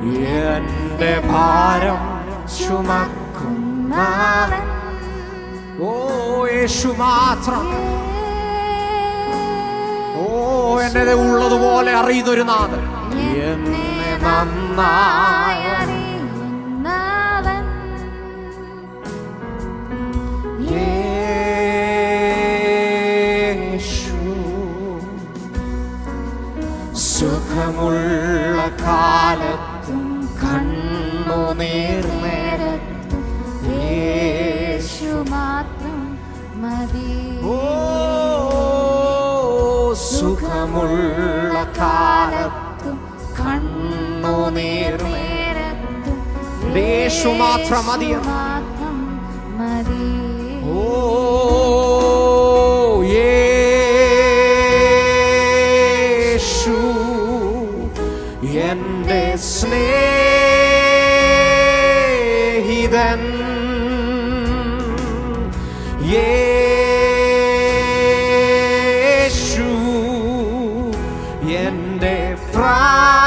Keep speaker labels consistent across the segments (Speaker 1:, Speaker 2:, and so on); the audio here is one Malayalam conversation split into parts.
Speaker 1: എന്റെ ഭാരം ചുമക്കുന്നവൻ. ഓ യേശു മാത്രം. ഓ എന്നെ ഉള്ളതുപോലെ അറിയുന്നൊരു നാഥൻ. എന്നെ നന്നായി അറിയുന്നവൻ. യേശു സുഖമുള്ള കാലത്തും കണ്ണുനീർ നേരത്തും യേശു മാത്രം മതി. ഓ സുഖമുള്ള കാലത്തും കണ്ണുനീർ നേരത്തും യേശു മാത്രം മതി. ഓ യേശു എന്റെ സ്നേഹിതൻ. യേശു എന്റെ പ്രാണപ്രിയൻ.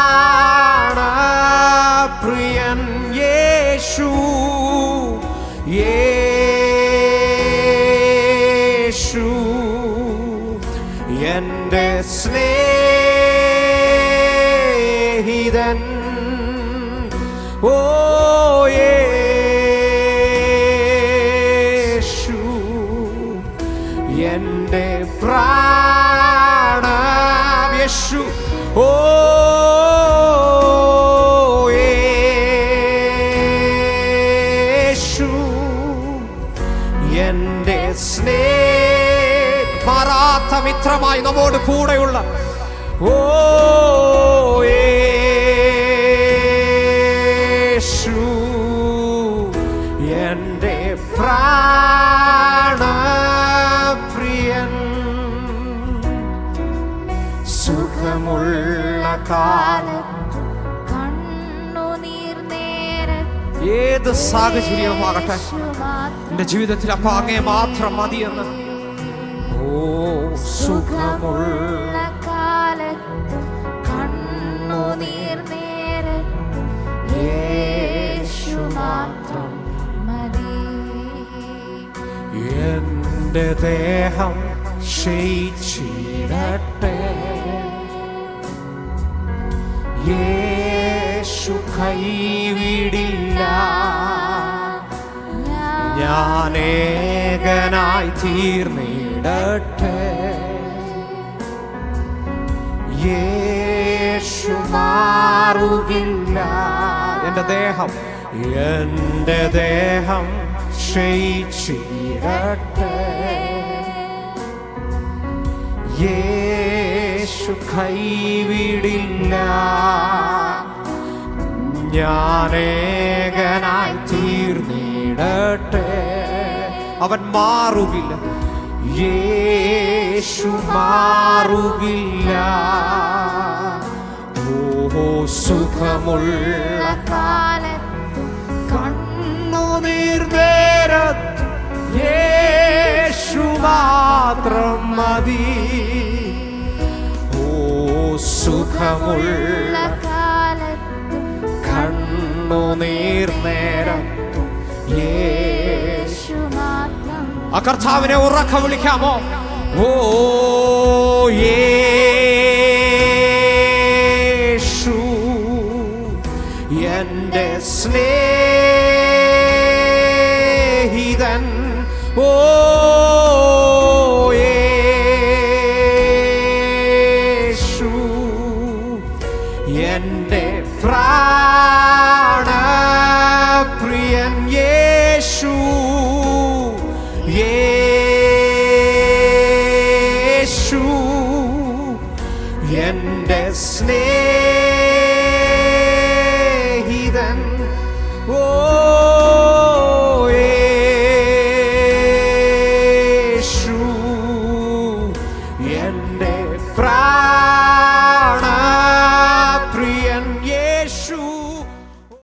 Speaker 1: യേശു യേശു എന്റെ സ്നേഹിതൻ. ഓ യേശു എന്റെ പ്രാണ. യേശു ഓ യേശു എന്റെ മാറാത്ത മിത്രമായി നമ്മോട് കൂടെയുള്ള ഓ യേശു എന്റെ പ്രാണപ്രിയൻ. സുഖമുള്ള കാലത്ത് കണ്ണുനീർ നേരത്ത് ഏത് സാഹചര്യമാകട്ടെ എന്റെ ജീവിതത്തിൽ അപ്പ അങ്ങേ മാത്രം മതിയെന്ന്. ഓ സുഖമുള്ള കാലത്ത് കണ്ണുനീർ നേരത്ത് യേശു മാത്രം മതി. എന്റെ ദേഹം ക്ഷയിച്ചിടട്ടെ, യേശു കൈവിടില്ല. ഞാൻ ഏകനായി തീർന്നിടട്ടെ, യേശു മാറുകില്ല. എന്റെ ദേഹം ക്ഷയിച്ചിടട്ടെ, യേശു കൈവിടില്ല. ഞാൻ ഏകനായി തീർന്നിടട്ടെ, അവൻ മാറുകില്ല. യേശു മാറുകില്ല. ഓ സുഖമുള്ള കാലത്ത് കണ്ണുനീർ നേരത്ത് യേശു മാത്രം മതി. ഓ സുഖമുള്ള കാലത്ത് കണ്ണുനീർ നേരത്ത് യേശു മാത്രം. ആ കർത്താവിനെ ഉറക്കെ വിളിക്കാമോ? ഓ യേശു എന്റെ സ്നേഹിതൻ. ഓ യേശു എന്റെ പ്രാണപ്രിയൻ. യേശു യേശു എന്റെ സ്നേഹിതൻ.